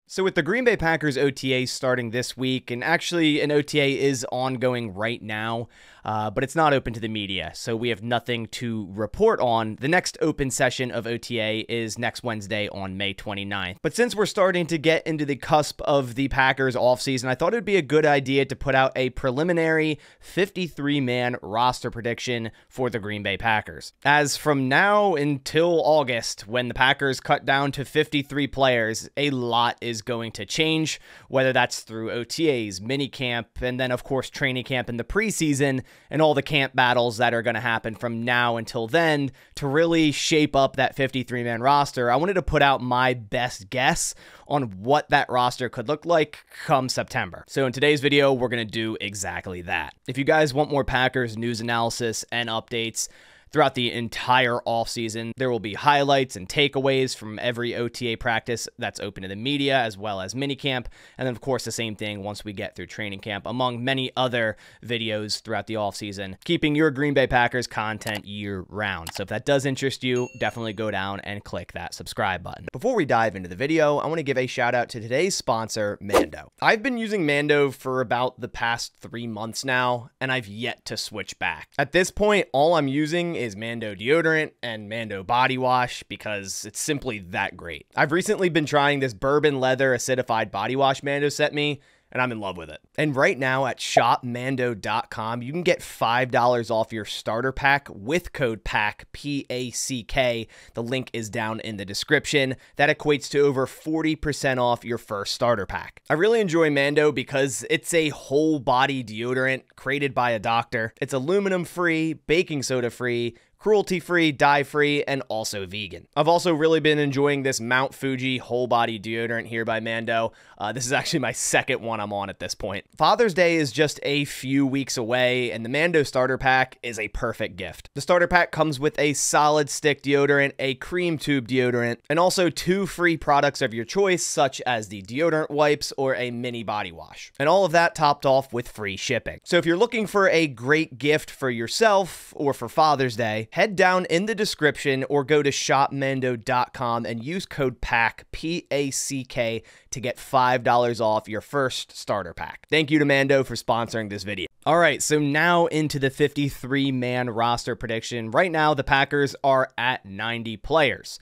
So with the Green Bay Packers OTA starting this week, and actually an OTA is ongoing right now, but it's not open to the media, so we have nothing to report on. The next open session of OTA is next Wednesday on May 29th. But since we're starting to get into the cusp of the Packers offseason, I thought it would be a good idea to put out a preliminary 53-man roster prediction for the Green Bay Packers. As from now until August, when the Packers cut down to 53 players, a lot is going to change, whether that's through OTAs, minicamp, and then of course training camp in the preseason, and all the camp battles that are going to happen from now until then to really shape up that 53-man roster. I wanted to put out my best guess on what that roster could look like come September. So in today's video, we're going to do exactly that. If you guys want more Packers news analysis and updates throughout the entire offseason, there will be highlights and takeaways from every OTA practice that's open to the media, as well as minicamp, and then of course the same thing once we get through training camp, among many other videos throughout the offseason, keeping your Green Bay Packers content year-round. So if that does interest you, definitely go down and click that subscribe button. Before we dive into the video, I want to give a shout out to today's sponsor, Mando. I've been using Mando for about the past 3 months now, and I've yet to switch back. At this point, all I'm using is Mando deodorant and Mando body wash because it's simply that great. I've recently been trying this bourbon leather acidified body wash Mando sent me, and I'm in love with it. And right now at shopmando.com, you can get $5 off your starter pack with code PACK, P-A-C-K. The link is down in the description. That equates to over 40% off your first starter pack. I really enjoy Mando because it's a whole body deodorant created by a doctor. It's aluminum free, baking soda free, cruelty-free, dye-free, and also vegan. I've also really been enjoying this Mount Fuji whole body deodorant here by Mando. This is actually my second one I'm on at this point. Father's Day is just a few weeks away, and the Mando starter pack is a perfect gift. The starter pack comes with a solid stick deodorant, a cream tube deodorant, and also 2 free products of your choice, such as the deodorant wipes or a mini body wash. And all of that topped off with free shipping. So if you're looking for a great gift for yourself or for Father's Day, head down in the description or go to shopmando.com and use code PACK, P-A-C-K, to get $5 off your first starter pack. Thank you to Mando for sponsoring this video. All right, so now into the 53-man roster prediction. Right now, the Packers are at 90 players.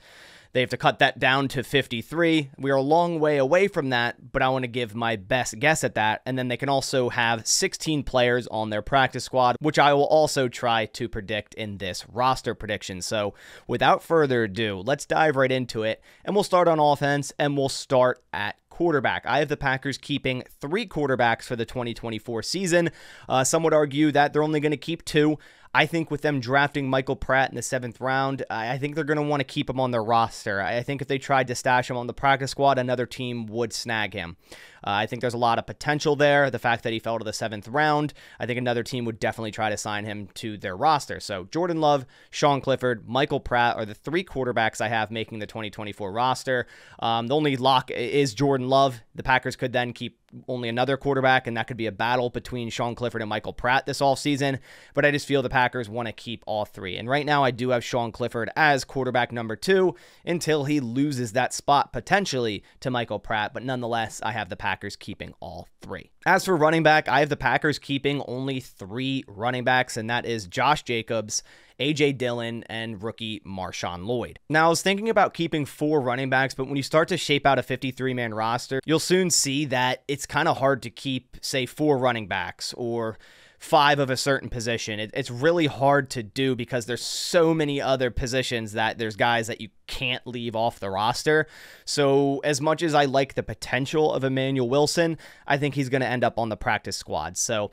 They have to cut that down to 53. We are a long way away from that, but I want to give my best guess at that. And then they can also have 16 players on their practice squad, which I will also try to predict in this roster prediction. So without further ado, let's dive right into it. And we'll start on offense, and we'll start at quarterback. I have the Packers keeping 3 quarterbacks for the 2024 season. Some would argue that they're only going to keep 2. I think with them drafting Michael Pratt in the 7th round, I think they're going to want to keep him on their roster. I think if they tried to stash him on the practice squad, another team would snag him. I think there's a lot of potential there. The fact that he fell to the 7th round, I think another team would definitely try to sign him to their roster. So Jordan Love, Sean Clifford, Michael Pratt are the 3 quarterbacks I have making the 2024 roster. The only lock is Jordan Love. The Packers could then keep only another quarterback, and that could be a battle between Sean Clifford and Michael Pratt this offseason. But I just feel the Packers want to keep all 3. And right now I do have Sean Clifford as quarterback number 2 until he loses that spot potentially to Michael Pratt. But nonetheless, I have the Packers keeping all 3. As for running back, I have the Packers keeping only 3 running backs, and that is Josh Jacobs, A.J. Dillon, and rookie Marshawn Lloyd. Now, I was thinking about keeping 4 running backs, but when you start to shape out a 53-man roster, you'll soon see that it's kind of hard to keep, say, 4 running backs or 5 of a certain position. It's really hard to do because there's so many other positions that there's guys that you can't leave off the roster. So as much as I like the potential of Emmanuel Wilson, I think he's going to end up on the practice squad. So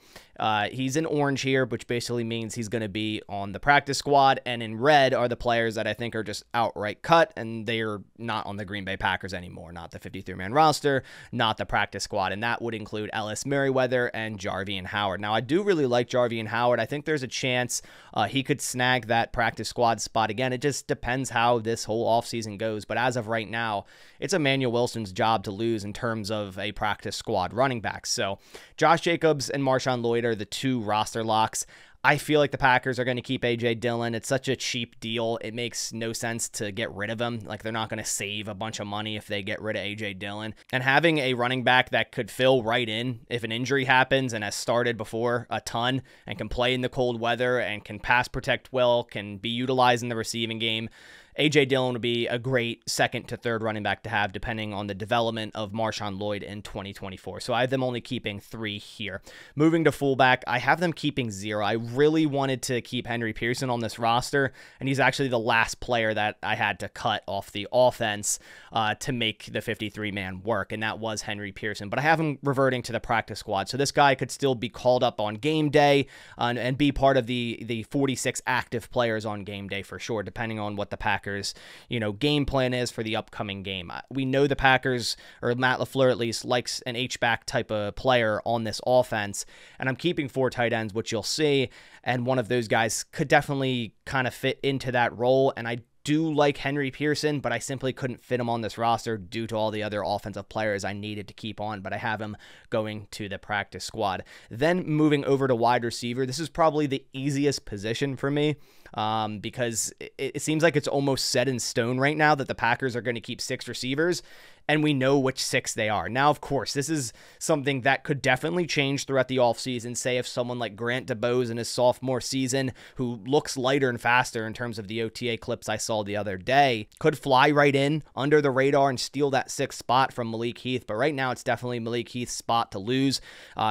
he's in orange here, which basically means he's going to be on the practice squad, and in red are the players that I think are just outright cut, and they are not on the Green Bay Packers anymore, not the 53-man roster, not the practice squad, and that would include Ellis Merriweather and Jarvian Howard. Now, I do really like Jarvian Howard. I think there's a chance he could snag that practice squad spot again. It just depends how this whole offseason goes, but as of right now, it's Emmanuel Wilson's job to lose in terms of a practice squad running back. So Josh Jacobs and Marshawn Lloyd are the 2 roster locks. I feel like the Packers are going to keep A.J. Dillon. It's such a cheap deal. It makes no sense to get rid of him. Like, they're not going to save a bunch of money if they get rid of A.J. Dillon. And having a running back that could fill right in if an injury happens and has started before a ton and can play in the cold weather and can pass protect well, can be utilized in the receiving game, A.J. Dillon would be a great second to third running back to have, depending on the development of Marshawn Lloyd in 2024. So I have them only keeping 3 here. Moving to fullback, I have them keeping 0. I really wanted to keep Henry Pearson on this roster, and he's actually the last player that I had to cut off the offense to make the 53-man work, and that was Henry Pearson. But I have him reverting to the practice squad, so this guy could still be called up on game day and be part of the 46 active players on game day for sure, depending on what the Packers, game plan is for the upcoming game. We know the Packers, or Matt LaFleur at least, likes an H-back type of player on this offense, and I'm keeping 4 tight ends, which you'll see, and one of those guys could definitely kind of fit into that role, and I do like Henry Pearson, but I simply couldn't fit him on this roster due to all the other offensive players I needed to keep on, but I have him going to the practice squad. Then moving over to wide receiver, this is probably the easiest position for me because it seems like it's almost set in stone right now that the Packers are going to keep 6 receivers, and we know which 6 they are. Now, of course, this is something that could definitely change throughout the offseason. Say if someone like Grant DeBose in his sophomore season, who looks lighter and faster in terms of the OTA clips I saw the other day, could fly right in under the radar and steal that 6th spot from Malik Heath. But right now, it's definitely Malik Heath's spot to lose.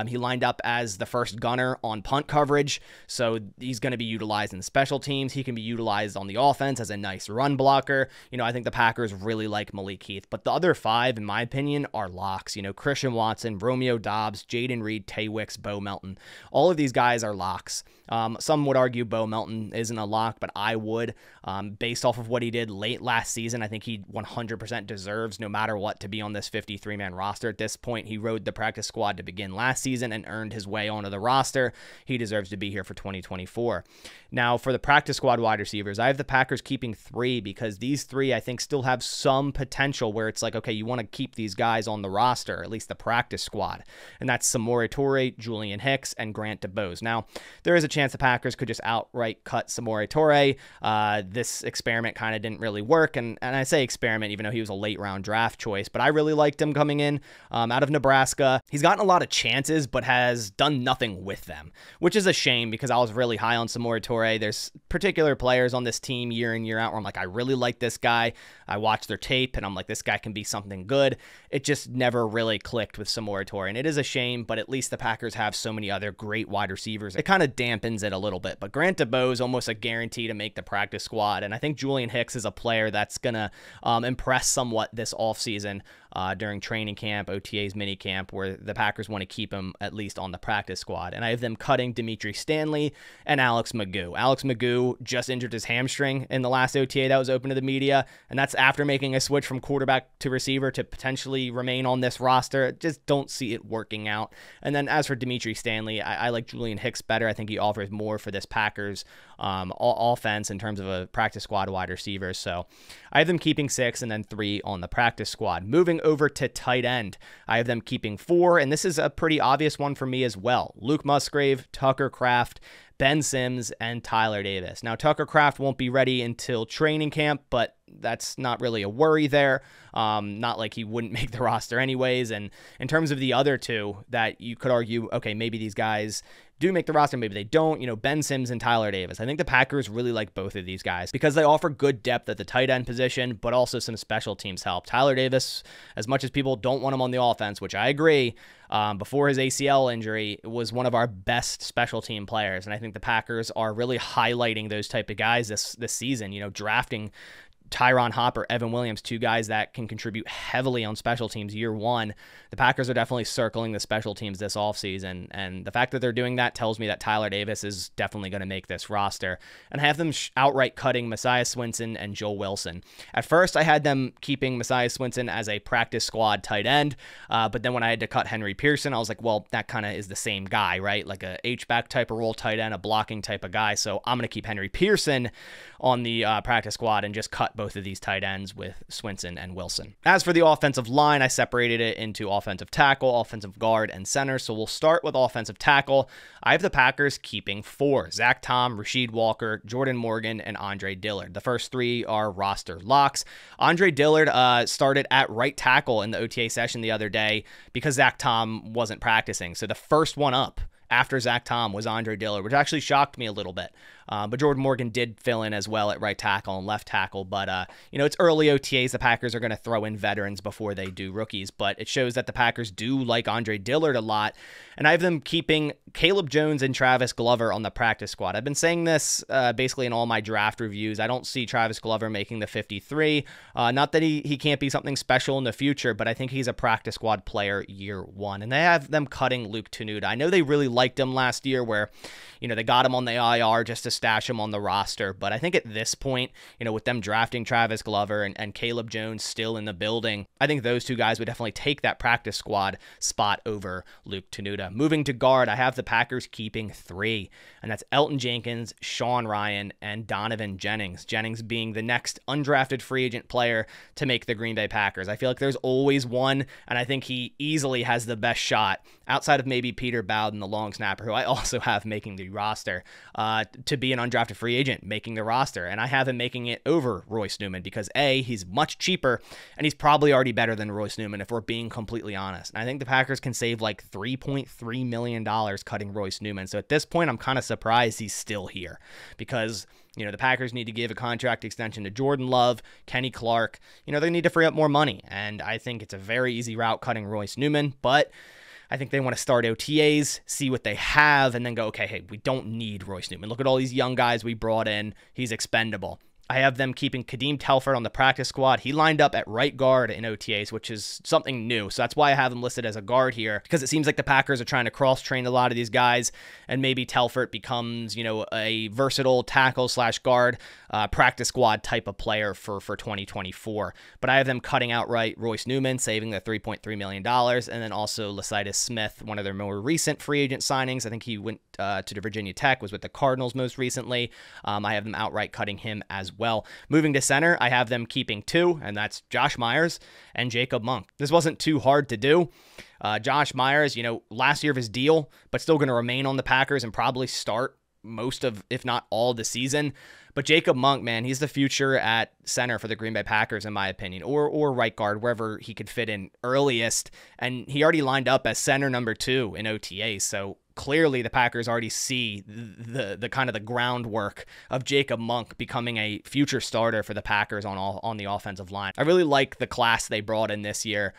He lined up as the first gunner on punt coverage, so he's going to be utilized in special teams. He can be utilized on the offense as a nice run blocker. I think the Packers really like Malik Heath, but the other 5, in my opinion, are locks. Christian Watson, Romeo Doubs, Jaden Reed, Tay Wicks, Bo Melton. All of these guys are locks. Some would argue Bo Melton isn't a lock, but I would. Based off of what he did late last season, I think he 100% deserves, no matter what, to be on this 53-man roster. At this point, he rode the practice squad to begin last season and earned his way onto the roster. He deserves to be here for 2024. Now, for the practice squad wide receivers, I have the Packers keeping 3 because these 3, I think, still have some potential where it's like, okay, you want to keep these guys on the roster, at least the practice squad. And that's Samori Toure, Julian Hicks, and Grant DeBose. Now, there is a chance the Packers could just outright cut Samori Toure. This experiment kind of didn't really work, and I say experiment even though he was a late-round draft choice, but I really liked him coming in out of Nebraska. He's gotten a lot of chances, but has done nothing with them, which is a shame because I was really high on Samori Toure. There's particular players on this team year in, year out where I'm like, I really like this guy. I watch their tape, and I'm like, this guy can be something good. It just never really clicked with Samori Toure, and it is a shame, but at least the Packers have so many other great wide receivers. It kind of dampens it a little bit, but Grant DeBose is almost a guarantee to make the practice squad, and I think Julian Hicks is a player that's going to impress somewhat this offseason during training camp, OTA's mini camp, where the Packers want to keep him at least on the practice squad. And I have them cutting Dimitri Stanley and Alex Magoo. Alex Magoo just injured his hamstring in the last OTA that was open to the media, and that's after making a switch from quarterback to receiver to potentially remain on this roster. Just don't see it working out. And then as for Dimitri Stanley, I like Julian Hicks better. I think he offers more for this Packers offense in terms of a practice squad wide receiver. So I have them keeping 6 and then 3 on the practice squad. Moving over to tight end, I have them keeping 4, and this is a pretty obvious one for me as well. Luke Musgrave, Tucker Kraft, Ben Sims, and Tyler Davis. Now, Tucker Kraft won't be ready until training camp, but that's not really a worry there. Not like he wouldn't make the roster anyways. And in terms of the other 2 that you could argue, okay, maybe these guys do make the roster, maybe they don't, Ben Sims and Tyler Davis. I think the Packers really like both of these guys because they offer good depth at the tight end position, but also some special teams help. Tyler Davis, as much as people don't want him on the offense, which I agree, before his ACL injury, was one of our best special team players. And I think the Packers are really highlighting those type of guys this season, drafting Tyron Hopper, Evan Williams, 2 guys that can contribute heavily on special teams year 1. The Packers are definitely circling the special teams this offseason, and the fact that they're doing that tells me that Tyler Davis is definitely going to make this roster. And I have them outright cutting Messiah Swinson and Joel Wilson. At first, I had them keeping Messiah Swinson as a practice squad tight end, but then when I had to cut Henry Pearson, I was like, well, that kind of is the same guy, right? Like a H-back type of role tight end, a blocking type of guy, so I'm going to keep Henry Pearson on the practice squad and just cut both of these tight ends with Swinson and Wilson. As for the offensive line, I separated it into offensive tackle, offensive guard, and center. So we'll start with offensive tackle. I have the Packers keeping 4: Zach Tom, Rasheed Walker, Jordan Morgan, and Andre Dillard. The first 3 are roster locks. Andre Dillard started at right tackle in the OTA session the other day because Zach Tom wasn't practicing. So the first one up after Zach Tom was Andre Dillard, which actually shocked me a little bit. But Jordan Morgan did fill in as well at right tackle and left tackle. But, it's early OTAs. The Packers are going to throw in veterans before they do rookies. But it shows that the Packers do like Andre Dillard a lot. And I have them keeping Caleb Jones and Travis Glover on the practice squad. I've been saying this basically in all my draft reviews. I don't see Travis Glover making the 53. Not that he can't be something special in the future, but I think he's a practice squad player year 1. And they have them cutting Luke Tenuta. I know they really liked him last year where, they got him on the IR just to stash him on the roster. But I think at this point, with them drafting Travis Glover and Caleb Jones still in the building, I think those 2 guys would definitely take that practice squad spot over Luke Tenuta. Moving to guard, I have the Packers keeping 3, and that's Elton Jenkins, Sean Ryan, and Donovan Jennings. Jennings being the next undrafted free agent player to make the Green Bay Packers. I feel like there's always one, and I think he easily has the best shot outside of maybe Peter Bowden, the long snapper, who I also have making the roster, to be an undrafted free agent making the roster. And I have him making it over Royce Newman because A, he's much cheaper, and he's probably already better than Royce Newman if we're being completely honest. And I think the Packers can save like $3.3 million cutting Royce Newman. So at this point, I'm kind of surprised he's still here because the Packers need to give a contract extension to Jordan Love, Kenny Clark. They need to free up more money. And I think it's a very easy route cutting Royce Newman, but I think they want to start OTAs, see what they have, and then go, okay, hey, we don't need Royce Newman. Look at all these young guys we brought in. He's expendable. I have them keeping Kadeem Telford on the practice squad. He lined up at right guard in OTAs, which is something new. So that's why I have him listed as a guard here, because it seems like the Packers are trying to cross-train a lot of these guys, and maybe Telford becomes, a versatile tackle/guard practice squad type of player for 2024. But I have them cutting outright Royce Newman, saving the $3.3 million, and then also Lecitus Smith, one of their more recent free agent signings. I think he went to Virginia Tech, was with the Cardinals most recently. I have them outright cutting him as well. Moving to center, I have them keeping 2, and that's Josh Myers and Jacob Monk. This wasn't too hard to do. Josh Myers, last year of his deal, but still going to remain on the Packers and probably start most of, if not all, the season. But Jacob Monk, man, he's the future at center for the Green Bay Packers, in my opinion, or right guard, wherever he could fit in earliest. And he already lined up as center number 2 in OTA, so clearly the Packers already see the kind of the groundwork of Jacob Monk becoming a future starter for the Packers on the offensive line. I really like the class they brought in this year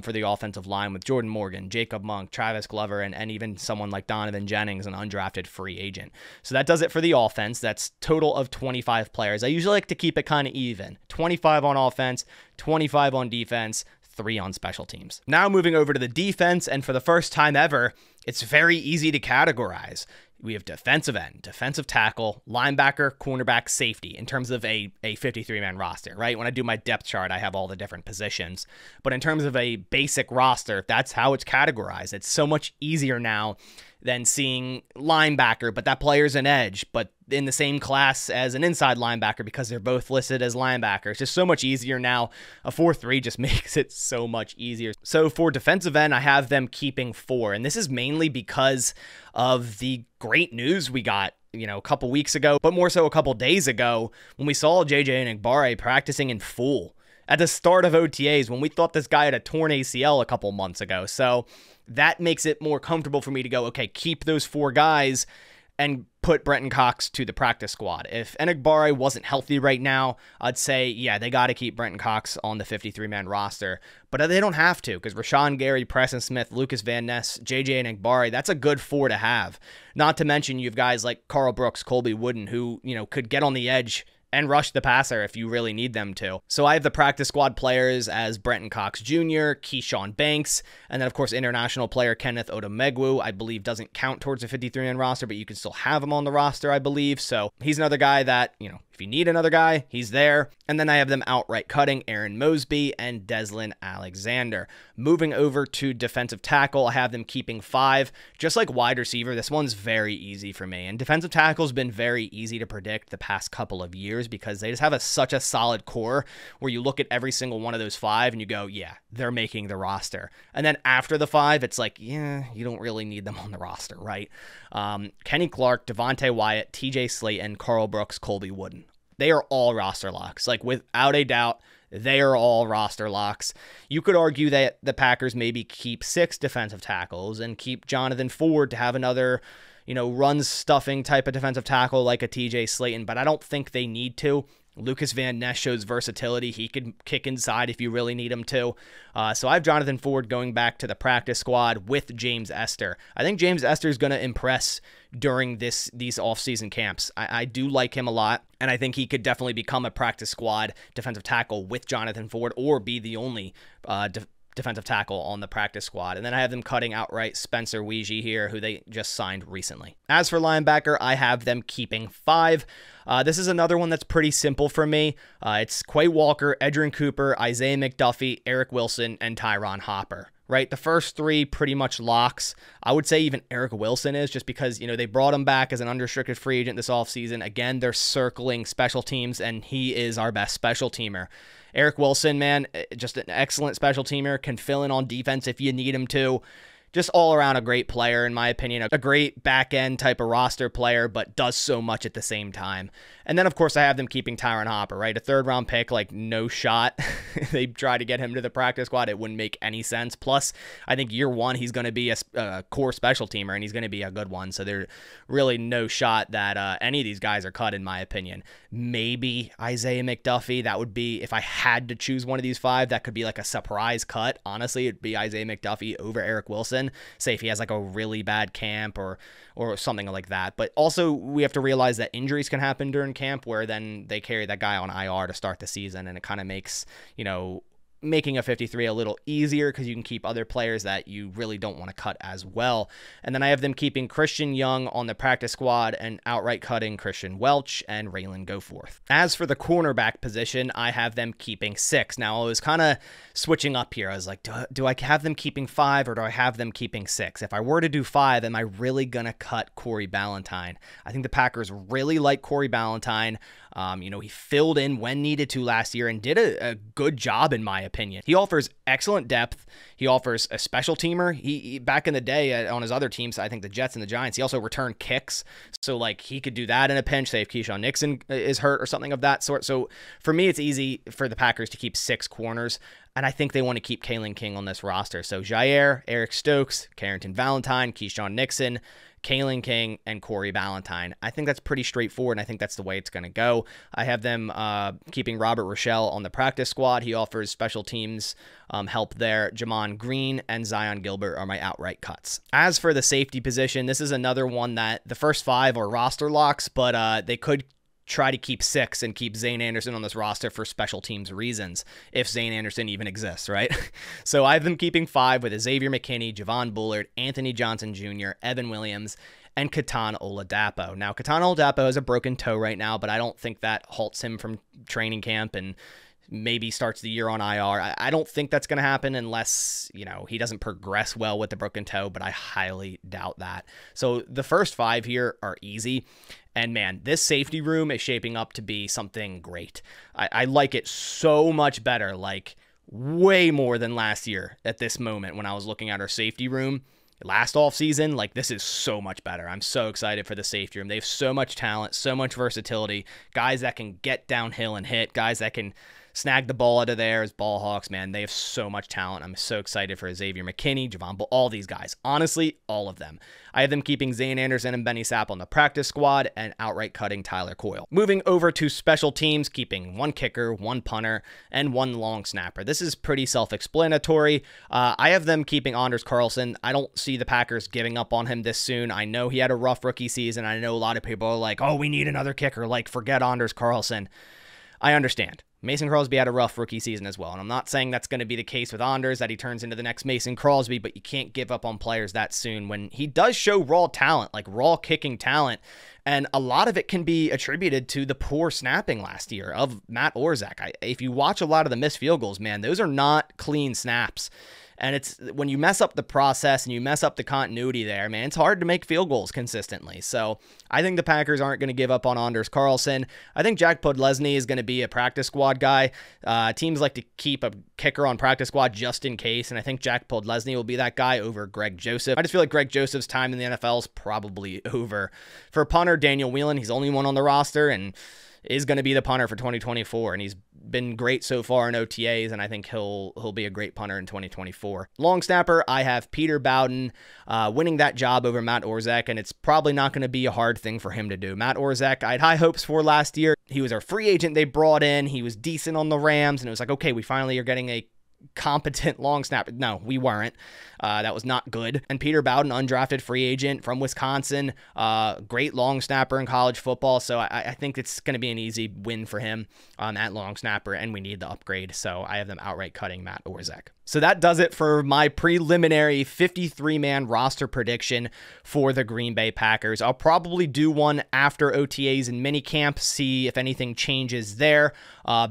for the offensive line with Jordan Morgan, Jacob Monk, Travis Glover, and even someone like Donovan Jennings, an undrafted free agent. So that does it for the offense. That's total of 25 players. I usually like to keep it kind of even. 25 on offense, 25 on defense, 3 on special teams. Now moving over to the defense, and for the first time ever, it's very easy to categorize. We have defensive end, defensive tackle, linebacker, cornerback, safety in terms of a 53-man roster, right? When I do my depth chart, I have all the different positions. But in terms of a basic roster, that's how it's categorized. It's so much easier now than seeing linebacker, but that player's an edge, but in the same class as an inside linebacker because they're both listed as linebackers. It's just so much easier now. A 4-3 just makes it so much easier. So for defensive end, I have them keeping 4, and this is mainly because of the great news we got a couple weeks ago, but more so a couple days ago when we saw JJ Enagbare practicing in full at the start of OTAs when we thought this guy had a torn ACL a couple months ago. So that makes it more comfortable for me to go, okay, keep those 4 guys and put Brenton Cox to the practice squad. If Enagbare wasn't healthy right now, I'd say, yeah, they got to keep Brenton Cox on the 53-man roster. But they don't have to, because Rashawn Gary, Preston Smith, Lucas Van Ness, JJ Enagbare, that's a good 4 to have. Not to mention you have guys like Carl Brooks, Colby Wooden, who, could get on the edge and rush the passer if you really need them to. So I have the practice squad players as Brenton Cox Jr., Keyshawn Banks, and then, of course, international player Kenneth Odumegwu, I believe doesn't count towards the 53-man roster, but you can still have him on the roster, I believe. So he's another guy that, If you need another guy, he's there. And then I have them outright cutting Aaron Mosby and Deslin Alexander. Moving over to defensive tackle, I have them keeping 5. Just like wide receiver, this one's very easy for me. And defensive tackle's been very easy to predict the past couple of years because they just have such a solid core where you look at every single one of those 5 and you go, yeah, they're making the roster. And then after the 5, it's like, yeah, you don't really need them on the roster, right? Kenny Clark, Devontae Wyatt, TJ Slayton, Carl Brooks, Colby Wooden. They are all roster locks. Like, without a doubt, they are all roster locks. You could argue that the Packers maybe keep 6 defensive tackles and keep Jonathan Ford to have another, run stuffing type of defensive tackle like a TJ Slayton, but I don't think they need to. Lucas Van Ness shows versatility. He could kick inside if you really need him to. So I have Jonathan Ford going back to the practice squad with James Esther. I think James Esther is going to impress during these offseason camps. I do like him a lot, and I think he could definitely become a practice squad defensive tackle with Jonathan Ford or be the only defensive tackle on the practice squad. And then I have them cutting outright Spencer Weege here, who they just signed recently. As for linebacker, I have them keeping 5. This is another one that's pretty simple for me. It's Quay Walker, Edgerrin Cooper, Isaiah McDuffie, Eric Wilson, and Tyron Hopper. Right, the first 3 pretty much locks. I would say even Eric Wilson is, just because, they brought him back as an unrestricted free agent this offseason. Again, they're circling special teams, and he is our best special teamer. Eric Wilson, man, just an excellent special teamer, can fill in on defense if you need him to. Just all around a great player, in my opinion, a great back end type of roster player, but does so much at the same time. And then, of course, I have them keeping Tyron Hopper, right? A 3rd-round pick, like, no shot. They try to get him to the practice squad. It wouldn't make any sense. Plus, I think year 1, he's going to be a core special teamer, and he's going to be a good one. So there's really no shot that any of these guys are cut, in my opinion. Maybe Isaiah McDuffie. That would be, if I had to choose one of these 5, that could be like a surprise cut. Honestly, it'd be Isaiah McDuffie over Eric Wilson. Say if he has like a really bad camp or something like that. But also, we have to realize that injuries can happen during camp, where then they carry that guy on IR to start the season, and it kind of makes, making a 53 a little easier because you can keep other players that you really don't want to cut as well. And then I have them keeping Christian Young on the practice squad and outright cutting Christian Welch and Raylan Goforth. As for the cornerback position, I have them keeping 6. Now, I was kind of switching up here. I was like, do I have them keeping 5 or do I have them keeping 6? If I were to do 5, am I really going to cut Corey Ballantyne? I think the Packers really like Corey Ballantyne. He filled in when needed to last year and did a good job, in my opinion. He offers excellent depth. He offers a special teamer. He back in the day on his other teams, I think the Jets and the Giants, he also returned kicks. So, like, he could do that in a pinch, say if Keyshawn Nixon is hurt or something of that sort. So, for me, it's easy for the Packers to keep 6 corners. And I think they want to keep Kalen King on this roster. So, Jair, Eric Stokes, Carrington Valentine, Keyshawn Nixon, Kalen King, and Corey Ballantyne. I think that's pretty straightforward, and I think that's the way it's going to go. I have them keeping Robert Rochelle on the practice squad. He offers special teams help there. Jamon Green and Zion Gilbert are my outright cuts. As for the safety position, this is another one that the first 5 are roster locks, but they could try to keep 6 and keep Zane Anderson on this roster for special teams reasons, if Zane Anderson even exists, right? So I have them keeping 5 with Xavier McKinney, Javon Bullard, Anthony Johnson Jr., Evan Williams, and Katan Oladapo. Now, Katan Oladapo has a broken toe right now, but I don't think that halts him from training camp and maybe starts the year on IR. I don't think that's going to happen unless, he doesn't progress well with the broken toe, but I highly doubt that. So the first 5 here are easy. And man, this safety room is shaping up to be something great. I like it so much better, like way more than last year at this moment when I was looking at our safety room. Last offseason, like, this is so much better. I'm so excited for the safety room. They have so much talent, so much versatility, guys that can get downhill and hit, guys that can snag the ball out of there as ball hawks, man. They have so much talent. I'm so excited for Xavier McKinney, Javon Bull, all these guys. Honestly, all of them. I have them keeping Zane Anderson and Benny Sapp on the practice squad and outright cutting Tyler Coyle. Moving over to special teams, keeping 1 kicker, 1 punter, and 1 long snapper. This is pretty self-explanatory. I have them keeping Anders Carlson. I don't see the Packers giving up on him this soon. I know he had a rough rookie season. I know a lot of people are like, oh, we need another kicker. Like, forget Anders Carlson. I understand. Mason Crosby had a rough rookie season as well, and I'm not saying that's going to be the case with Anders, that he turns into the next Mason Crosby, but you can't give up on players that soon when he does show raw talent, like raw kicking talent, And a lot of it can be attributed to the poor snapping last year of Matt Orzech. If you watch a lot of the missed field goals, man, those are not clean snaps. And it's when you mess up the process and you mess up the continuity there, man, it's hard to make field goals consistently. So I think the Packers aren't going to give up on Anders Carlson. I think Jack Podlesny is going to be a practice squad guy. Teams like to keep a kicker on practice squad just in case, and I think Jack Podlesny will be that guy over Greg Joseph. I just feel like Greg Joseph's time in the NFL is probably over. For punter, Daniel Whelan, he's the only one on the roster, and is going to be the punter for 2024, and he's been great so far in OTAs, and I think he'll be a great punter in 2024. Long snapper, I have Peter Bowden winning that job over Matt Orzech, and it's probably not going to be a hard thing for him to do. Matt Orzech, I had high hopes for last year. He was our free agent they brought in. He was decent on the Rams, and it was like, okay, we finally are getting a competent long snapper. No, we weren't. That was not good. And Peter Bowden, undrafted free agent from Wisconsin, great long snapper in college football. So I think it's going to be an easy win for him at long snapper, and we need the upgrade. So I have them outright cutting Matt Orzech. So that does it for my preliminary 53-man roster prediction for the Green Bay Packers. I'll probably do one after OTAs and minicamp, see if anything changes there.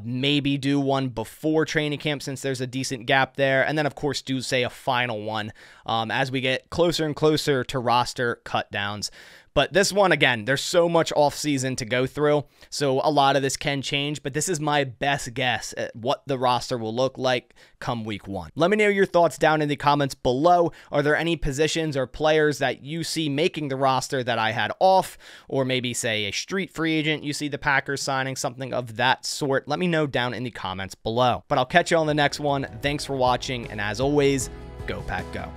Maybe do one before training camp since there's a decent gap there. And then, of course, do say a final one as we get closer and closer to roster cut downs. But this one, again, there's so much offseason to go through, so a lot of this can change, but this is my best guess at what the roster will look like come week 1. Let me know your thoughts down in the comments below. Are there any positions or players that you see making the roster that I had off, or maybe, say, a street free agent you see the Packers signing, something of that sort? Let me know down in the comments below. But I'll catch you on the next one. Thanks for watching, and as always, go Pack Go.